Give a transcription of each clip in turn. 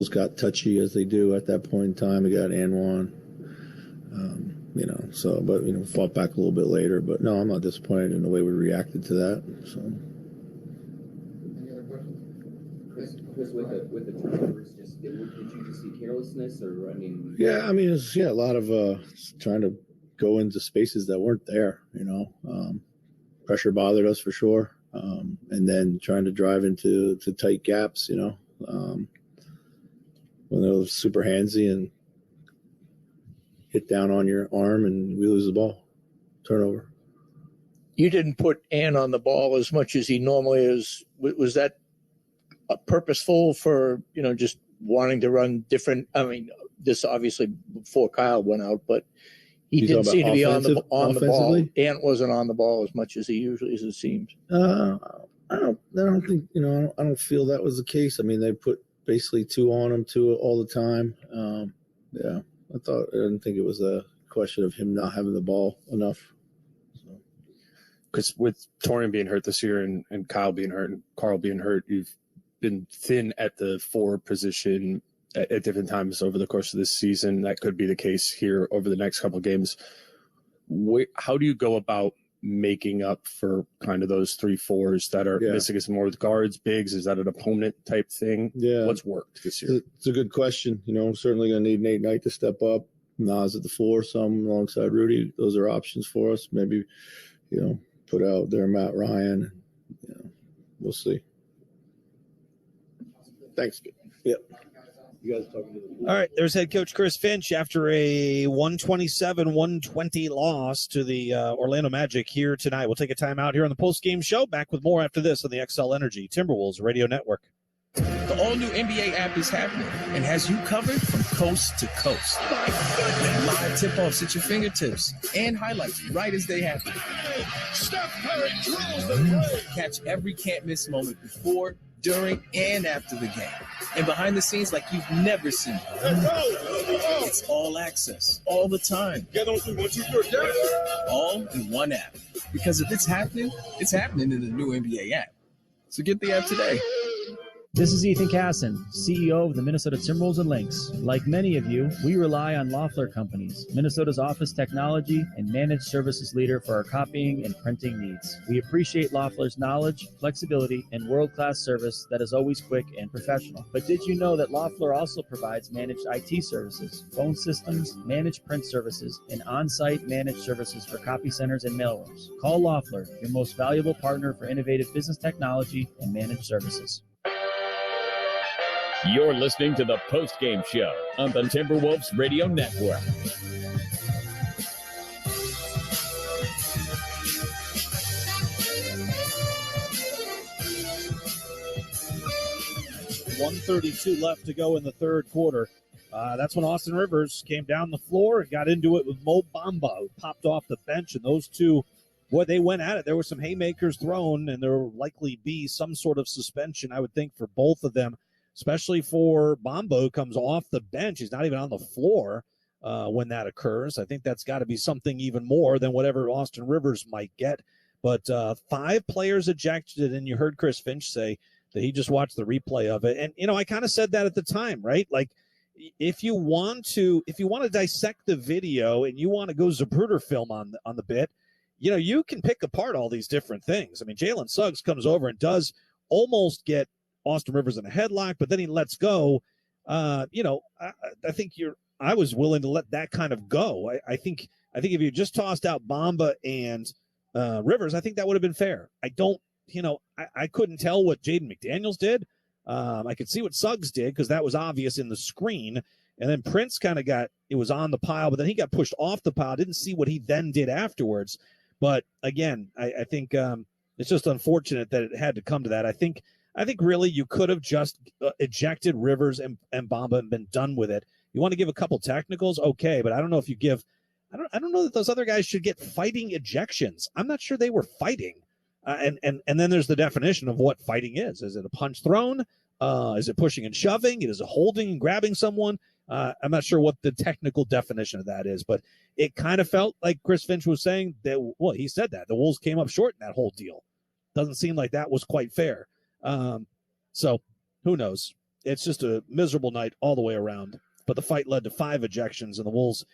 got touchy as they do at that point in time. We got Anwan, but fought back a little bit later. But no, I'm not disappointed in the way we reacted to that. So. Any other questions? Chris, with the turnovers, did you just see carelessness, or Yeah, it's a lot of trying to go into spaces that weren't there. Pressure bothered us for sure, and then trying to drive into tight gaps. When they were super handsy and hit down on your arm and we lose the ball. Turnover. You didn't put Ann on the ball as much as he normally is. Was that purposeful for, just wanting to run different? This obviously before Kyle went out, but he didn't seem to be on the ball. Ant wasn't on the ball as much as he usually is, it seems. I don't think, I don't feel that was the case. They put basically 2 on him, 2 all the time. I didn't think it was a question of him not having the ball enough. Because with Torian being hurt this year and Kyle being hurt and Carl being hurt, you've been thin at the 4 position at different times over the course of this season. That could be the case here over the next couple of games. How do you go about making up for kind of those 3-4s that are missing? Is more with guards, bigs? Is that an opponent type thing? Yeah. What's worked this year? It's a good question. Certainly going to need Nate Knight to step up. Nas at the 4, some alongside Rudy. Those are options for us. Maybe, put out there Matt Ryan. We'll see. Thanks. Yep. You guys talking to the All right, there's head coach Chris Finch after a 127-120 loss to the Orlando Magic here tonight. We'll take a time out here on the post-game show. Back with more after this on the XL Energy Timberwolves Radio Network. The all-new NBA app is happening and has you covered from coast to coast. With live tip-offs at your fingertips and highlights right as they happen. Steph Curry drills the play. Catch every can't-miss moment before, during, and after the game. And behind the scenes like you've never seen. It's all access, all the time. All in one app. Because if it's happening in the new NBA app. So get the app today. This is Ethan Casson, CEO of the Minnesota Timberwolves and Lynx. Like many of you, we rely on Loeffler Companies, Minnesota's office technology and managed services leader for our copying and printing needs. We appreciate Loeffler's knowledge, flexibility, and world-class service that is always quick and professional. But did you know that Loeffler also provides managed IT services, phone systems, managed print services, and on-site managed services for copy centers and mailrooms? Call Loeffler, your most valuable partner for innovative business technology and managed services. You're listening to the post-game show on the Timberwolves Radio Network. .132 left to go in the third quarter. That's when Austin Rivers came down the floor and got into it with Mo Bamba, who popped off the bench, and those two, boy, they went at it. There were some haymakers thrown, and there will likely be some sort of suspension, I would think, for both of them. Especially for Bamba, who comes off the bench. He's not even on the floor when that occurs. I think that's got to be something even more than whatever Austin Rivers might get. But 5 players ejected, and you heard Chris Finch say that he just watched the replay of it. And, I kind of said that at the time, right? Like, if you want to dissect the video and you want to go Zapruder film on the bit, you can pick apart all these different things. Jalen Suggs comes over and does almost get Austin Rivers in a headlock, but then he lets go. I think I was willing to let that kind of go. I think if you just tossed out Bamba and Rivers, I think that would have been fair. I couldn't tell what Jaden McDaniels did. I could see what Suggs did because that was obvious in the screen. And then Prince kind of it was on the pile, but then he got pushed off the pile. Didn't see what he then did afterwards. But again, I think it's just unfortunate that it had to come to that. I think really you could have just ejected Rivers and Bamba and been done with it. You want to give a couple technicals, okay, but I don't know if you give. I don't know that those other guys should get fighting ejections. I'm not sure they were fighting. And then there's the definition of what fighting is. Is it a punch thrown? Is it pushing and shoving? Is it holding and grabbing someone? I'm not sure what the technical definition of that is, but it kind of felt like Chris Finch was saying that. Well, he said that the Wolves came up short in that whole deal. Doesn't seem like that was quite fair. So who knows? it's just a miserable night all the way around. But the fight led to 5 ejections, and the Wolves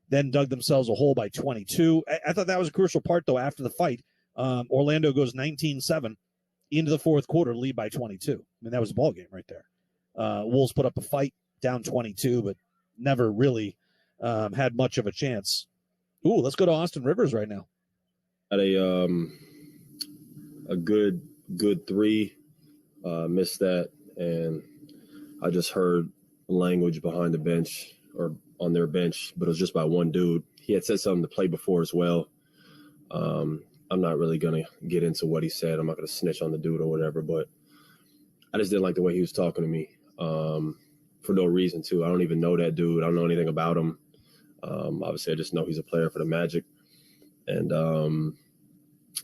then dug themselves a hole by 22. I thought that was a crucial part, though, after the fight. Orlando goes 19-7 into the fourth quarter, lead by 22. I mean, that was a ball game right there. Wolves put up a fight, down 22, but never really had much of a chance. Ooh, let's go to Austin Rivers right now. Had a good 3, missed that, and I just heard language behind the bench or on their bench, but it was just by one dude. He had said something to play before as well. I'm not really going to get into what he said. I'm not going to snitch on the dude or whatever, but I just didn't like the way he was talking to me for no reason, too. I don't even know that dude. I don't know anything about him. Obviously, I just know he's a player for the Magic. And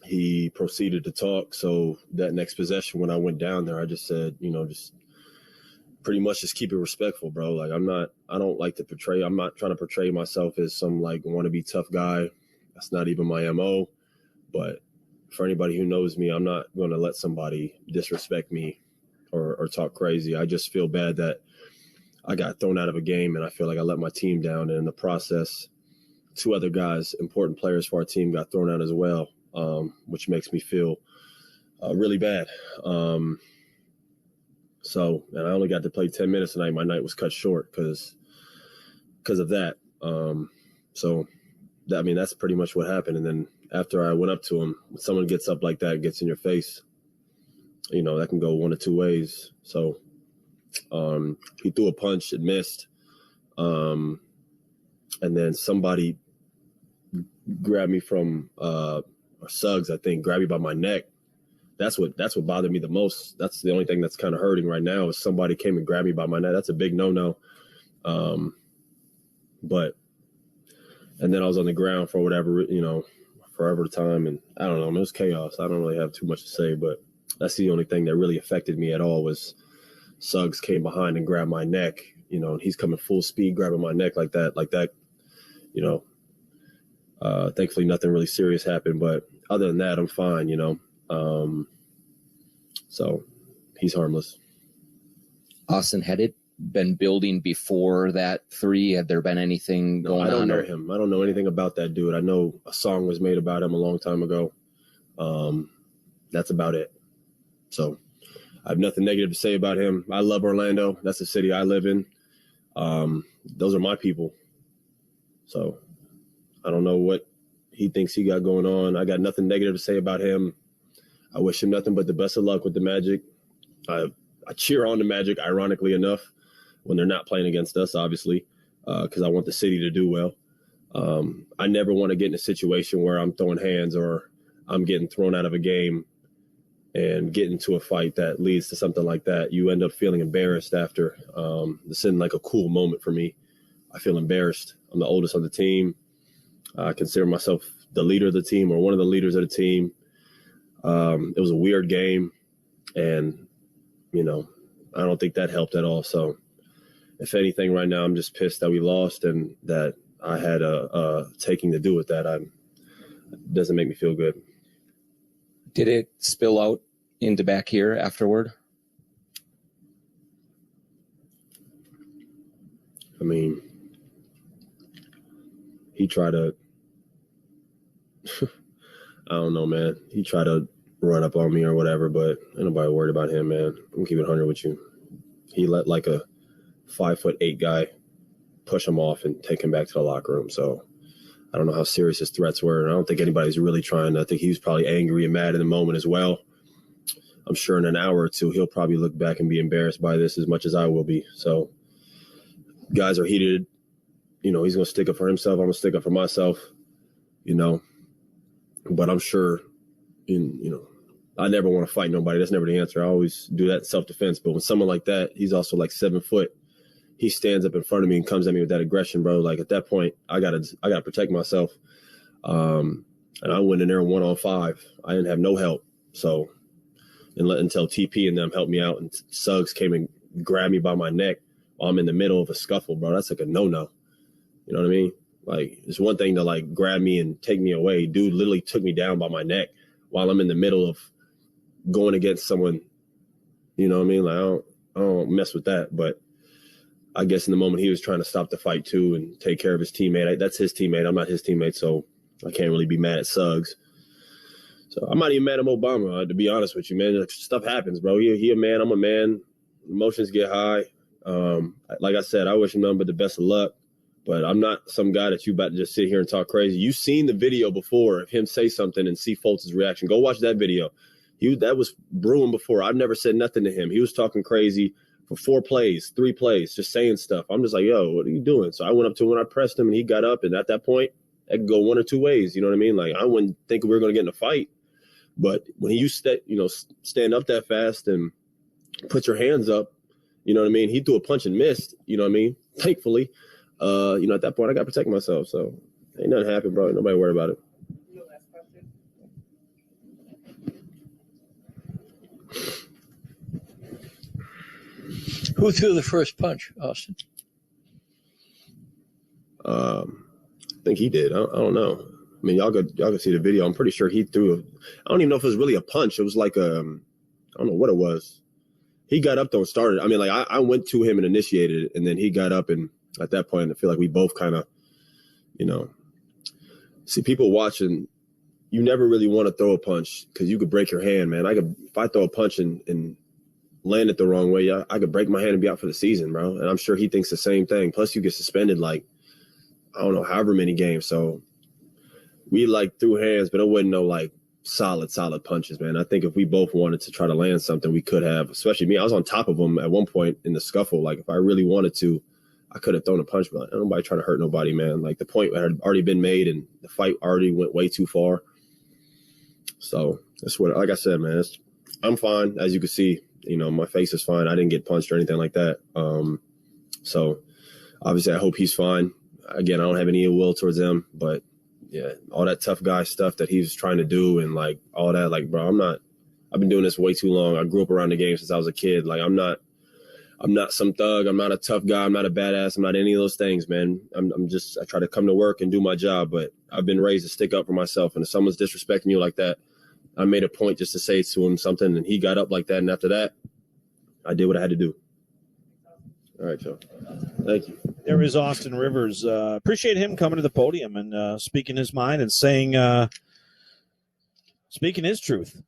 he proceeded to talk. So that next possession, when I went down there, I just said, just pretty much just keep it respectful, bro. Like, I'm not trying to portray myself as some like wannabe tough guy. That's not even my MO. But for anybody who knows me, I'm not going to let somebody disrespect me or talk crazy. I just feel bad that I got thrown out of a game, and I feel like I let my team down. And in the process, 2 other guys, important players for our team, got thrown out as well, which makes me feel really bad. And I only got to play 10 minutes tonight. My night was cut short because of that. That's pretty much what happened. And then after I went up to him, when someone gets up like that, gets in your face, that can go one of 2 ways. So he threw a punch, it missed. And then somebody grabbed me from Suggs, I think, grabbed me by my neck. That's what bothered me the most. That's the only thing that's kind of hurting right now is somebody came and grabbed me by my neck. That's a big no-no. And then I was on the ground for whatever, forever time. And I don't know, it was chaos. I don't really have too much to say, but that's the only thing that really affected me at all was Suggs came behind and grabbed my neck, and he's coming full speed, grabbing my neck like that. Thankfully nothing really serious happened, but other than that, I'm fine, so he's harmless. Austin, had it been building before that 3? Had there been anything going on? I don't know him. I don't know anything about that dude. I know a song was made about him a long time ago. That's about it. So I have nothing negative to say about him. I love Orlando. That's the city I live in. Those are my people. So I don't know what he thinks he got going on. I got nothing negative to say about him. I wish him nothing but the best of luck with the Magic. I cheer on the Magic, ironically enough, when they're not playing against us, obviously, because I want the city to do well. I never want to get in a situation where I'm throwing hands or I'm getting thrown out of a game and get into a fight that leads to something like that. You end up feeling embarrassed after. This isn't like a cool moment for me. I feel embarrassed. I'm the oldest on the team. I consider myself the leader of the team or one of the leaders of the team. It was a weird game, and, I don't think that helped at all. So if anything, right now, I'm just pissed that we lost and that I had a taking to do with that. It doesn't make me feel good. Did it spill out into back here afterward? I mean, he tried to, I don't know, man. He tried to run up on me or whatever, but ain't nobody worried about him, man. I'm gonna keep it 100 with you. He let like a 5'8" guy push him off and take him back to the locker room. So I don't know how serious his threats were. And I don't think anybody's really trying. I think he was probably angry and mad in the moment as well. I'm sure in an hour or two, he'll probably look back and be embarrassed by this as much as I will be. So guys are heated. He's going to stick up for himself. I'm going to stick up for myself, but I'm sure I never want to fight nobody. That's never the answer. I always do that in self-defense. But when someone like that, he's also like 7 foot, he stands up in front of me and comes at me with that aggression, bro. Like at that point, I gotta protect myself. And I went in there 1-on-5. I didn't have no help. So until TP and them helped me out, and Suggs came and grabbed me by my neck while I'm in the middle of a scuffle, bro. That's like a no-no. You know what I mean? Like, it's one thing to like grab me and take me away. Dude literally took me down by my neck while I'm in the middle of going against someone. You know what I mean? Like, don't mess with that. But I guess in the moment he was trying to stop the fight too and take care of his teammate. That's his teammate. I'm not his teammate, so I can't really be mad at Suggs. So I'm not even mad at Mo Bamba, to be honest with you, man. Like, stuff happens, bro. He a man. I'm a man. Emotions get high. Like I said, I wish him nothing but the best of luck. But I'm not some guy that you about to just sit here and talk crazy. You've seen the video before of him say something and see Fultz's reaction. Go watch that video. That was brewing before. I've never said nothing to him. He was talking crazy for 4 plays, 3 plays, just saying stuff. I'm just like, yo, what are you doing? So I went up to him and I pressed him, and he got up. And at that point, that could go one or two ways. You know what I mean? Like, I wouldn't think we were going to get in a fight. But when you stand up that fast and put your hands up, you know what I mean? He threw a punch and missed, you know what I mean? Thankfully, at that point, I got to protect myself. So ain't nothing happened, bro. Nobody worry about it. Who threw the first punch, Austin? I think he did. I don't know. I mean, y'all could see the video. I'm pretty sure he threw I don't even know if it was really a punch. It was like I don't know what it was. He got up though and started. I mean, like I went to him and initiated it, and then he got up, and at that point, I feel like we both kind of, see people watching. You never really want to throw a punch because you could break your hand, man. If I throw a punch and land it the wrong way, I could break my hand and be out for the season, bro. And I'm sure he thinks the same thing. Plus, you get suspended like, I don't know, however many games. So we threw hands, but it wasn't no solid punches, man. I think if we both wanted to try to land something, we could have, especially me. I was on top of him at one point in the scuffle. Like, if I really wanted to, I could have thrown a punch, but nobody trying to hurt nobody, man. Like, the point had already been made and the fight already went way too far. So that's what, like I said, man, I'm fine. As you can see, my face is fine. I didn't get punched or anything like that. So obviously I hope he's fine. Again, I don't have any ill will towards him, but yeah, all that tough guy stuff that he was trying to do and all that, bro, I've been doing this way too long. I grew up around the game since I was a kid. Like, I'm not some thug. I'm not a tough guy. I'm not a badass. I'm not any of those things, man. I try to come to work and do my job, but I've been raised to stick up for myself. And if someone's disrespecting you like that, I made a point just to say to him something, and he got up like that. And after that, I did what I had to do. All right, Joe. Thank you. There is Austin Rivers. Appreciate him coming to the podium and speaking his mind and speaking his truth,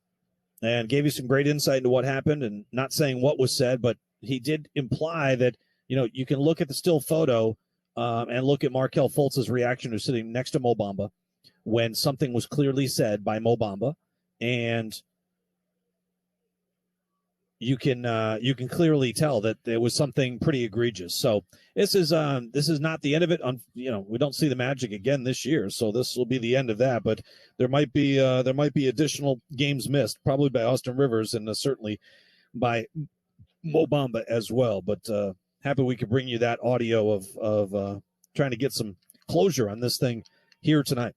and gave you some great insight into what happened, and not saying what was said, but he did imply that, you can look at the still photo and look at Markelle Fultz's reaction, who's sitting next to Mo Bamba, when something was clearly said by Mo Bamba, and you can clearly tell that there was something pretty egregious. So this is not the end of it. We don't see the Magic again this year, so this will be the end of that. But there might be additional games missed, probably by Austin Rivers and certainly by Mo Bamba as well. But happy we could bring you that audio of trying to get some closure on this thing here tonight.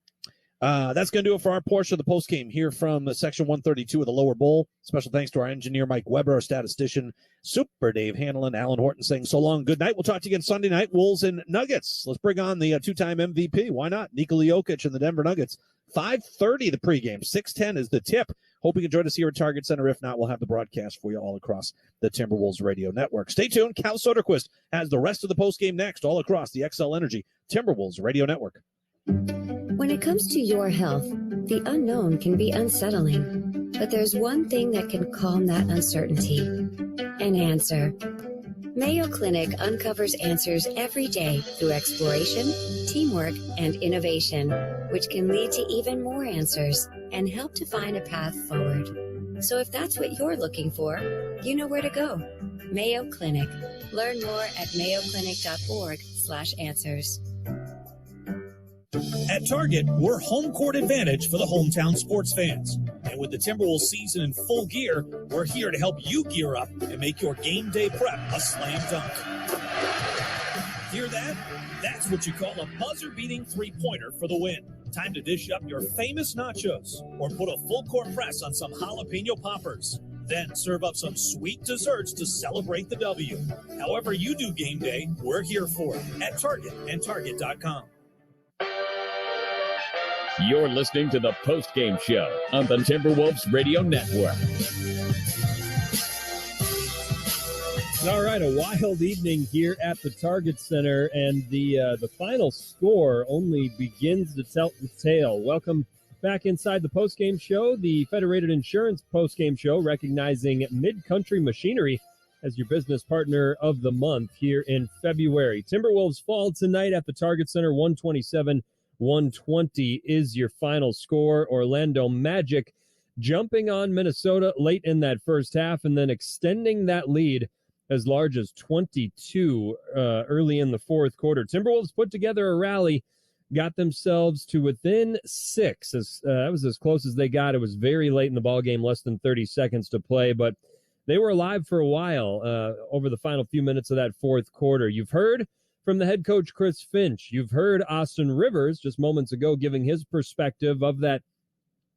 That's going to do it for our portion of the postgame here from section 132 of the Lower Bowl. Special thanks to our engineer, Mike Weber, our statistician, Super Dave Hanlon, Alan Horton saying so long. Good night. We'll talk to you again Sunday night. Wolves and Nuggets. Let's bring on the two-time MVP. Why not? Nikola Jokic and the Denver Nuggets. 5:30 the pregame. 6:10 is the tip. Hope you can join us here at Target Center. If not, we'll have the broadcast for you all across the Timberwolves radio network. Stay tuned. Cal Soderquist has the rest of the postgame next all across the XL Energy Timberwolves radio network. When it comes to your health, the unknown can be unsettling. But there's one thing that can calm that uncertainty: an answer. Mayo Clinic uncovers answers every day through exploration, teamwork, and innovation, which can lead to even more answers and help to find a path forward. So if that's what you're looking for, you know where to go. Mayo Clinic. Learn more at mayoclinic.org/answers. At Target, we're home court advantage for the hometown sports fans. And with the Timberwolves season in full gear, we're here to help you gear up and make your game day prep a slam dunk. Hear that? That's what you call a buzzer-beating three-pointer for the win. Time to dish up your famous nachos or put a full-court press on some jalapeno poppers. Then serve up some sweet desserts to celebrate the W. However you do game day, we're here for it at Target and Target.com. You're listening to the post-game show on the Timberwolves Radio Network. All right, a wild evening here at the Target Center, and the final score only begins to tell the tale. Welcome back inside the postgame show, the Federated Insurance postgame show, recognizing Mid-Country Machinery as your business partner of the month here in February. Timberwolves fall tonight at the Target Center, 127-120 is your final score. Orlando Magic jumping on Minnesota late in that first half and then extending that lead as large as 22 early in the fourth quarter. Timberwolves put together a rally, got themselves to within 6. That was as close as they got. It was very late in the ballgame, less than 30 seconds to play, but they were alive for a while over the final few minutes of that fourth quarter. You've heard from the head coach, Chris Finch. You've heard Austin Rivers just moments ago giving his perspective of that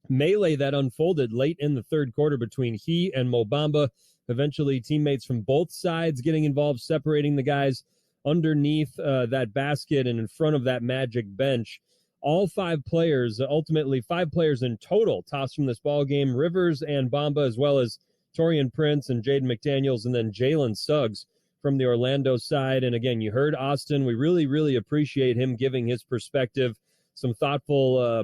melee that unfolded late in the third quarter between he and Mo Bamba. Eventually, teammates from both sides getting involved, separating the guys underneath that basket and in front of that Magic bench. All 5 players, ultimately 5 players in total, tossed from this ball game. Rivers and Bamba, as well as Taurean Prince and Jaden McDaniels, and then Jalen Suggs from the Orlando side. And again, you heard Austin. We really, really appreciate him giving his perspective. Some thoughtful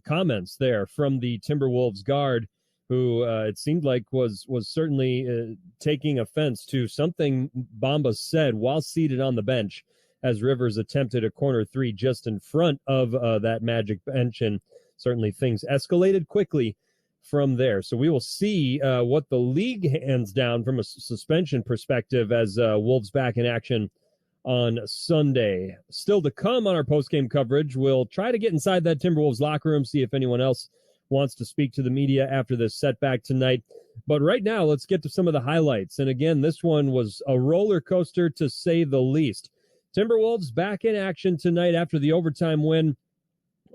comments there from the Timberwolves guard, who it seemed like was certainly taking offense to something Bamba said while seated on the bench as Rivers attempted a corner 3 just in front of that Magic bench, and certainly things escalated quickly from there. So we will see what the league hands down from a suspension perspective as Wolves back in action on Sunday. Still to come on our postgame coverage, we'll try to get inside that Timberwolves locker room, see if anyone else wants to speak to the media after this setback tonight. But right now, let's get to some of the highlights. And again, this one was a roller coaster to say the least. Timberwolves back in action tonight after the overtime win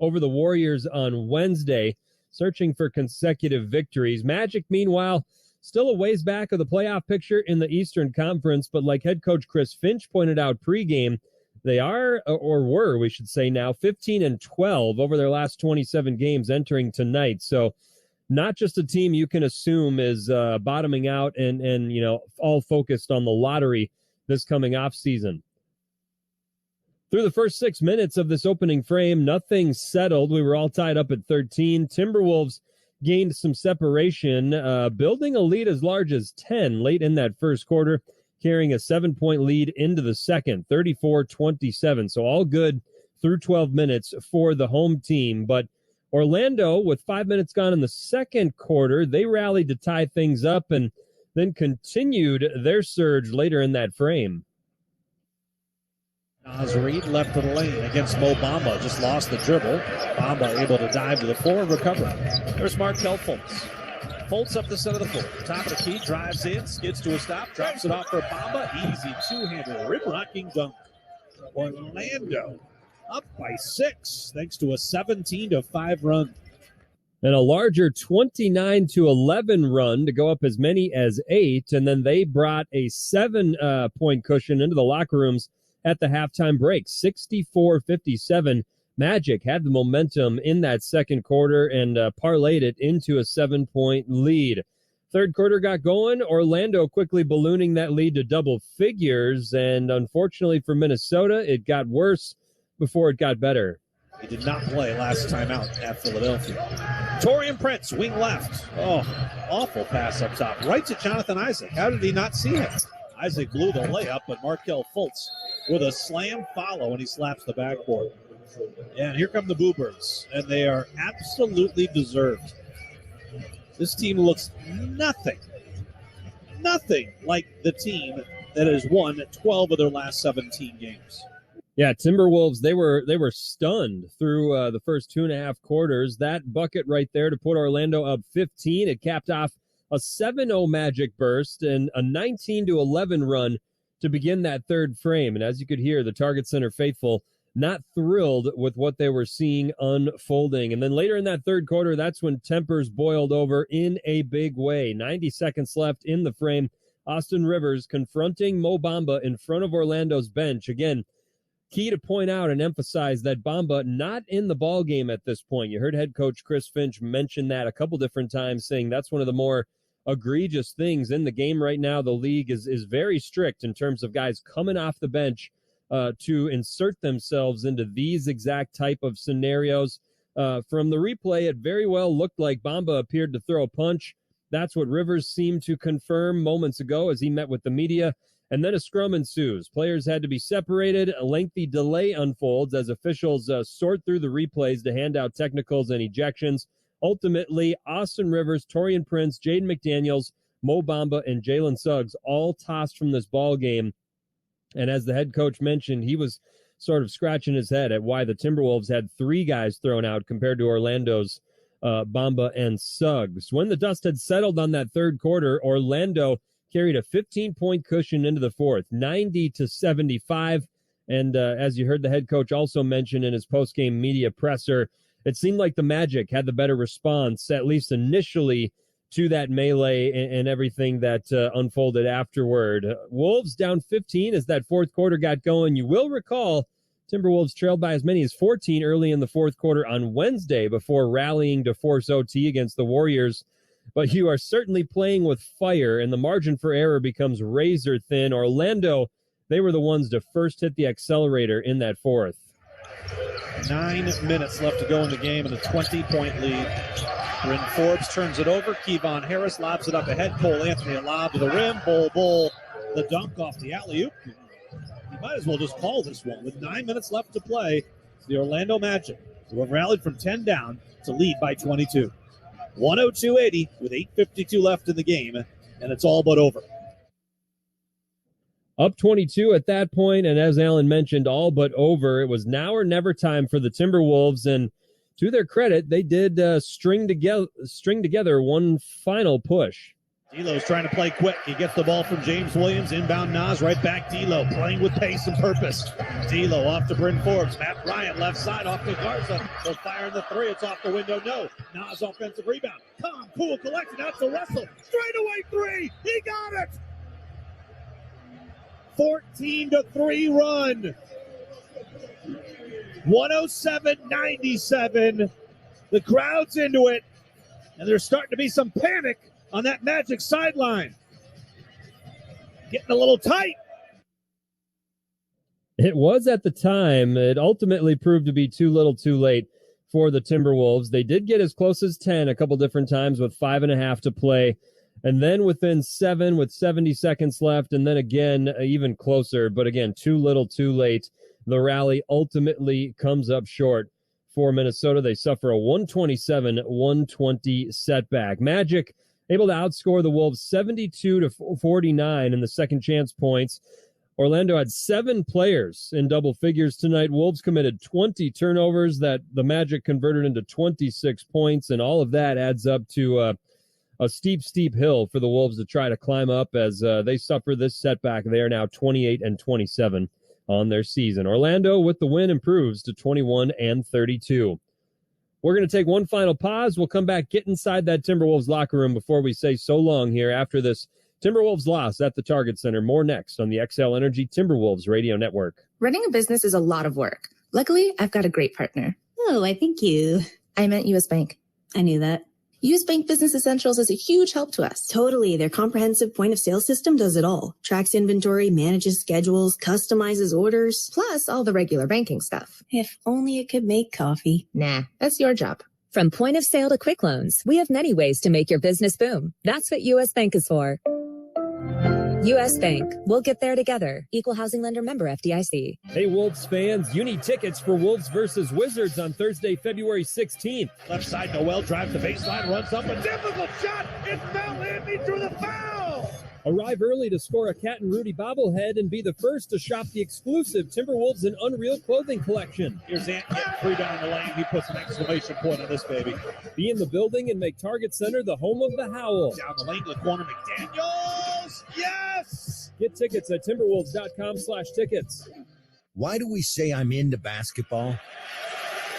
over the Warriors on Wednesday, searching for consecutive victories. Magic, meanwhile, still a ways back of the playoff picture in the Eastern Conference, but like head coach Chris Finch pointed out pregame, they are, or were, we should say now, 15-12 over their last 27 games entering tonight. So not just a team you can assume is bottoming out and all focused on the lottery this coming off season. Through the first 6 minutes of this opening frame, nothing settled. We were all tied up at 13. Timberwolves gained some separation, building a lead as large as 10 late in that first quarter, carrying a 7-point lead into the second, 34-27. So all good through 12 minutes for the home team. But Orlando, with 5 minutes gone in the second quarter, they rallied to tie things up and then continued their surge later in that frame. Naz Reid left to the lane against Mo Bamba. Just lost the dribble. Bamba able to dive to the floor and recover. There's Markelle Fultz. Fultz up the center of the floor. Top of the key, drives in, skids to a stop, drops it off for Bamba. Easy two-hander, rim-rocking dunk. Orlando up by 6 thanks to a 17-5 run. And a larger 29-11 run to go up as many as 8. And then they brought a 7-point cushion into the locker rooms at the halftime break, 64-57. Magic had the momentum in that second quarter and parlayed it into a 7-point lead. Third quarter got going. Orlando quickly ballooning that lead to double figures. And unfortunately for Minnesota, it got worse before it got better. He did not play last time out at Philadelphia. Taurean Prince, wing left. Oh, awful pass up top. Right to Jonathan Isaac. How did he not see him? Isaac blew the layup, but Markelle Fultz with a slam follow, and he slaps the backboard. And here come the Boobers, and they are absolutely deserved. This team looks nothing like the team that has won 12 of their last 17 games. Yeah, Timberwolves, they were stunned through the first 2.5 quarters. That bucket right there to put Orlando up 15. It capped off a 7-0 Magic burst and a 19-11 run to begin that third frame. And as you could hear, the Target Center faithful not thrilled with what they were seeing unfolding. And then later in that third quarter, that's when tempers boiled over in a big way. 90 seconds left in the frame. Austin Rivers confronting Mo Bamba in front of Orlando's bench. Again, key to point out and emphasize that Bamba not in the ball game at this point. You heard head coach Chris Finch mention that a couple different times, saying that's one of the more egregious things in the game right now. The league is very strict in terms of guys coming off the bench to insert themselves into these exact type of scenarios. From the replay, it very well looked like Bamba appeared to throw a punch. That's what Rivers seemed to confirm moments ago as he met with the media. And then a scrum ensues. Players had to be separated. A lengthy delay unfolds as officials sort through the replays to hand out technicals and ejections. Ultimately, Austin Rivers, Taurean Prince, Jaden McDaniels, Mo Bamba, and Jalen Suggs all tossed from this ball game. And as the head coach mentioned, he was sort of scratching his head at why the Timberwolves had 3 guys thrown out compared to Orlando's Bamba and Suggs. When the dust had settled on that third quarter, Orlando carried a 15-point cushion into the fourth, 90-75. And as you heard the head coach also mention in his post-game media presser, it seemed like the Magic had the better response, at least initially, to that melee and everything that unfolded afterward. Wolves down 15 as that fourth quarter got going. You will recall Timberwolves trailed by as many as 14 early in the fourth quarter on Wednesday before rallying to force OT against the Warriors. But you are certainly playing with fire, and the margin for error becomes razor thin. Orlando, they were the ones to first hit the accelerator in that fourth. 9 minutes left to go in the game and a 20-point lead. Bryn Forbes turns it over. Kevon Harris lobs it up ahead. Cole Anthony a lob to the rim. Bol the dunk off the alley-oop. You might as well just call this one. With 9 minutes left to play, the Orlando Magic, who have rallied from 10 down to lead by 22. 102-80 with 8:52 left in the game, and it's all but over. Up 22 at that point, and as Alan mentioned, all but over. It was now or never time for the Timberwolves, and to their credit, they did string together one final push. D'Lo's trying to play quick. He gets the ball from James Williams. Inbound Nas, right back D'Lo, playing with pace and purpose. D'Lo off to Bryn Forbes. Matt Bryant left side off to Garza. They'll fire the 3. It's off the window. No. Nas offensive rebound. Tom Poole collected out to Russell. Straightaway 3. He got it. 14-3 run. 107-97. The crowd's into it, and there's starting to be some panic on that Magic sideline. Getting a little tight. It was at the time. It ultimately proved to be too little too late for the Timberwolves. They did get as close as 10 a couple different times with 5.5 to play. And then within 7 with 70 seconds left. And then again, even closer. But again, too little too late. The rally ultimately comes up short for Minnesota. They suffer a 127-120 setback. Magic able to outscore the Wolves 72-49 in the second chance points. Orlando had 7 players in double figures tonight. Wolves committed 20 turnovers that the Magic converted into 26 points, and all of that adds up to a steep hill for the Wolves to try to climb up as they suffer this setback. They are now 28-27 on their season. Orlando, with the win, improves to 21-32. We're going to take one final pause. We'll come back, get inside that Timberwolves locker room before we say so long here after this Timberwolves loss at the Target Center. More next on the XL Energy Timberwolves Radio Network. Running a business is a lot of work. Luckily, I've got a great partner. Oh, I think you. I meant US Bank. I knew that. US Bank Business Essentials is a huge help to us. Totally. Their comprehensive point of sale system does it all. Tracks inventory, manages schedules, customizes orders. Plus all the regular banking stuff. If only it could make coffee. Nah, that's your job. From point of sale to quick loans, we have many ways to make your business boom. That's what US Bank is for. U.S. Bank. We'll get there together. Equal housing lender member FDIC. Hey, Wolves fans, you need tickets for Wolves versus Wizards on Thursday, February 16th. Left side, Noel drives the baseline, runs up a difficult shot. It's Mel Anthony through the foul. Arrive early to score a Cat and Rudy bobblehead and be the first to shop the exclusive Timberwolves and Unreal clothing collection. Here's Ant getting free down the lane. He puts an exclamation point on this baby. Be in the building and make Target Center the home of the Howl. Down the lane to the corner, McDaniels. Yes! Get tickets at timberwolves.com/tickets. Why do we say I'm into basketball?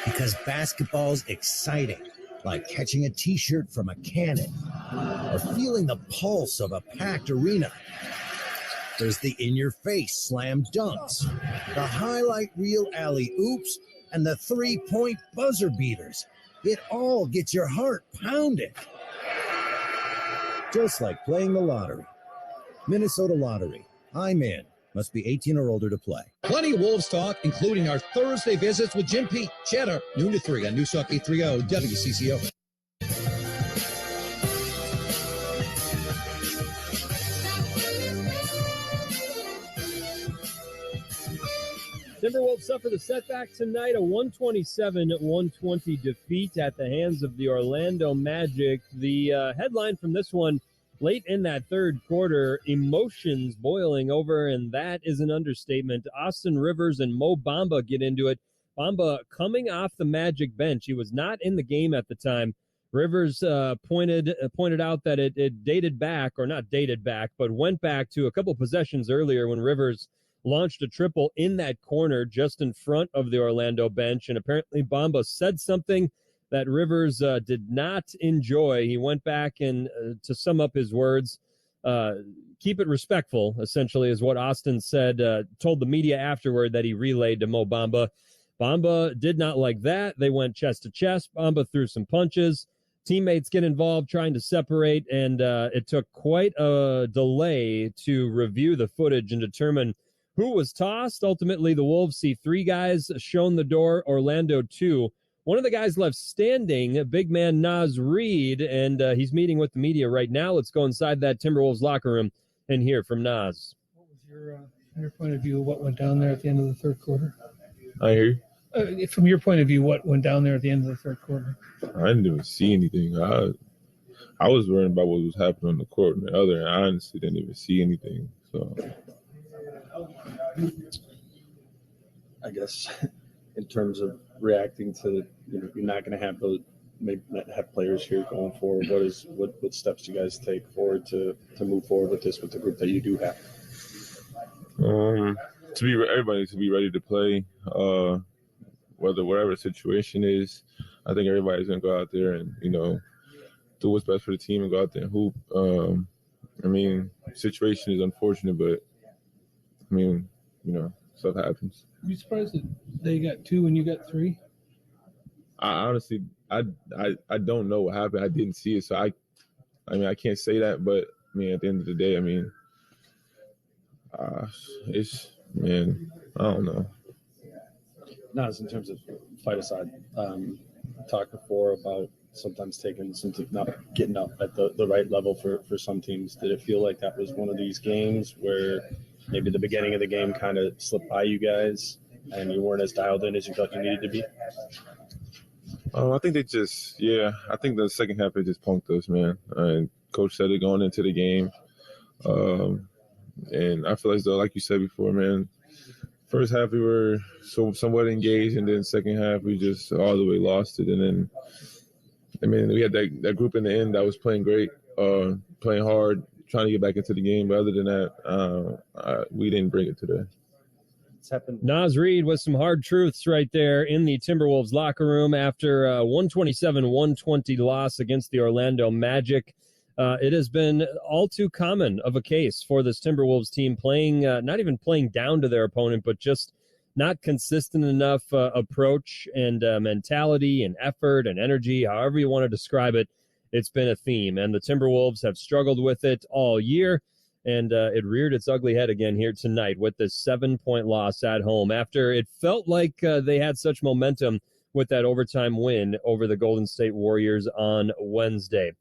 Because basketball's exciting. Like catching a t-shirt from a cannon or feeling the pulse of a packed arena. There's the in-your-face slam dunks, the highlight reel alley-oops, and the three-point buzzer beaters. It all gets your heart pounding. just like playing the lottery. Minnesota Lottery. I'm in. Must be 18 or older to play. Plenty of Wolves talk, including our Thursday visits with Jim Pete, Cheddar, noon to 3 on News Talk 830 WCCO. Timberwolves suffer the setback tonight, a 127-120 defeat at the hands of the Orlando Magic. The headline from this one, late in that third quarter, emotions boiling over, and that is an understatement. Austin Rivers and Mo Bamba get into it. Bamba coming off the Magic bench. He was not in the game at the time. Rivers pointed out that it dated back, or not dated back, but went back to a couple possessions earlier when Rivers launched a triple in that corner just in front of the Orlando bench. And apparently Bamba said something that Rivers did not enjoy. He went back and, to sum up his words, keep it respectful, essentially, is what Austin said, told the media afterward that he relayed to Mo Bamba. Bamba did not like that. They went chest to chest. Bamba threw some punches. Teammates get involved trying to separate, and it took quite a delay to review the footage and determine who was tossed. Ultimately, the Wolves see 3 guys shown the door, Orlando 2. One of the guys left standing, big man Naz Reid, and he's meeting with the media right now. Let's go inside that Timberwolves locker room and hear from Naz. What was your point of view of what went down there at the end of the third quarter? I hear you. From your point of view, what went down there at the end of the third quarter? I didn't even see anything. I was worried about what was happening on the court and the other, and I honestly didn't even see anything. So I guess in terms of reacting to, you're not going to have those, maybe not have players here going forward. What steps do you guys take forward to move forward with this with the group that you do have? Everybody to be ready to play, whatever the situation is. I think everybody's gonna go out there and do what's best for the team and go out there and hoop. Situation is unfortunate, but stuff happens. Are you surprised that they got 2 and you got 3? I honestly, I don't know what happened. I didn't see it, so I can't say that. But at the end of the day, I don't know. Not in terms of fight aside. Talked before about sometimes taking something, not getting up at the right level for some teams. Did it feel like that was one of these games where maybe the beginning of the game kind of slipped by you guys and you weren't as dialed in as you thought you needed to be? I think I think the second half they just punked us, man. And coach said it going into the game. And I feel as though, like you said before, man, first half we were somewhat engaged, and then second half we just all the way lost it. And then, we had that group in the end that was playing great, playing hard, trying to get back into the game. But other than that, we didn't bring it today. Naz Reid with some hard truths right there in the Timberwolves locker room after a 127-120 loss against the Orlando Magic. It has been all too common of a case for this Timberwolves team playing, not even playing down to their opponent, but just not consistent enough approach and mentality and effort and energy, however you want to describe it. It's been a theme, and the Timberwolves have struggled with it all year, and it reared its ugly head again here tonight with this 7-point loss at home after it felt like they had such momentum with that overtime win over the Golden State Warriors on Wednesday.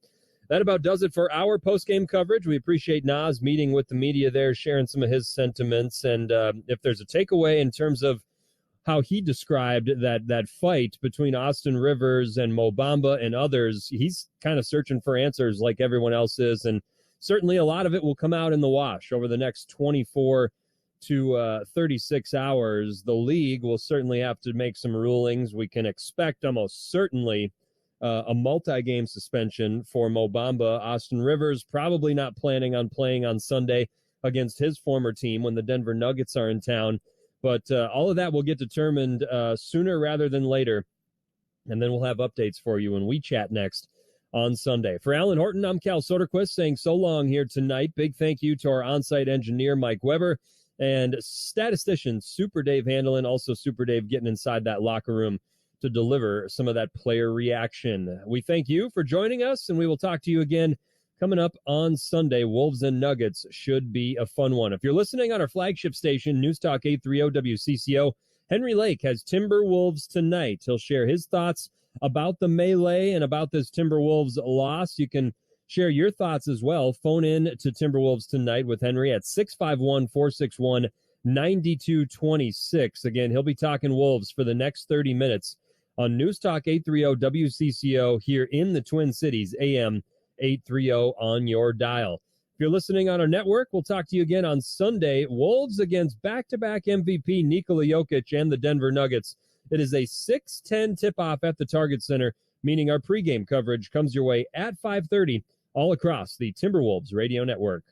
That about does it for our post-game coverage. We appreciate Naz meeting with the media there, sharing some of his sentiments. And if there's a takeaway in terms of how he described that fight between Austin Rivers and Mo Bamba and others, he's kind of searching for answers like everyone else is. And certainly a lot of it will come out in the wash over the next 24 to 36 hours. The league will certainly have to make some rulings. We can expect almost certainly a multi-game suspension for Mo Bamba. Austin Rivers probably not planning on playing on Sunday against his former team when the Denver Nuggets are in town. But all of that will get determined sooner rather than later. And then we'll have updates for you when we chat next on Sunday. For Alan Horton, I'm Cal Soderquist saying so long here tonight. Big thank you to our on-site engineer, Mike Weber, and statistician, Super Dave Handelin, also Super Dave getting inside that locker room to deliver some of that player reaction. We thank you for joining us, and we will talk to you again coming up on Sunday. Wolves and Nuggets should be a fun one. If you're listening on our flagship station, News Talk 830 WCCO, Henry Lake has Timberwolves tonight. He'll share his thoughts about the melee and about this Timberwolves loss. You can share your thoughts as well. Phone in to Timberwolves tonight with Henry at 651-461-9226. Again, he'll be talking Wolves for the next 30 minutes on News Talk 830 WCCO here in the Twin Cities, AM 830 on your dial. If you're listening on our network, we'll talk to you again on Sunday. Wolves against back-to-back MVP Nikola Jokic and the Denver Nuggets. It is a 6:10 tip-off at the Target Center, meaning our pregame coverage comes your way at 5:30 all across the Timberwolves radio network.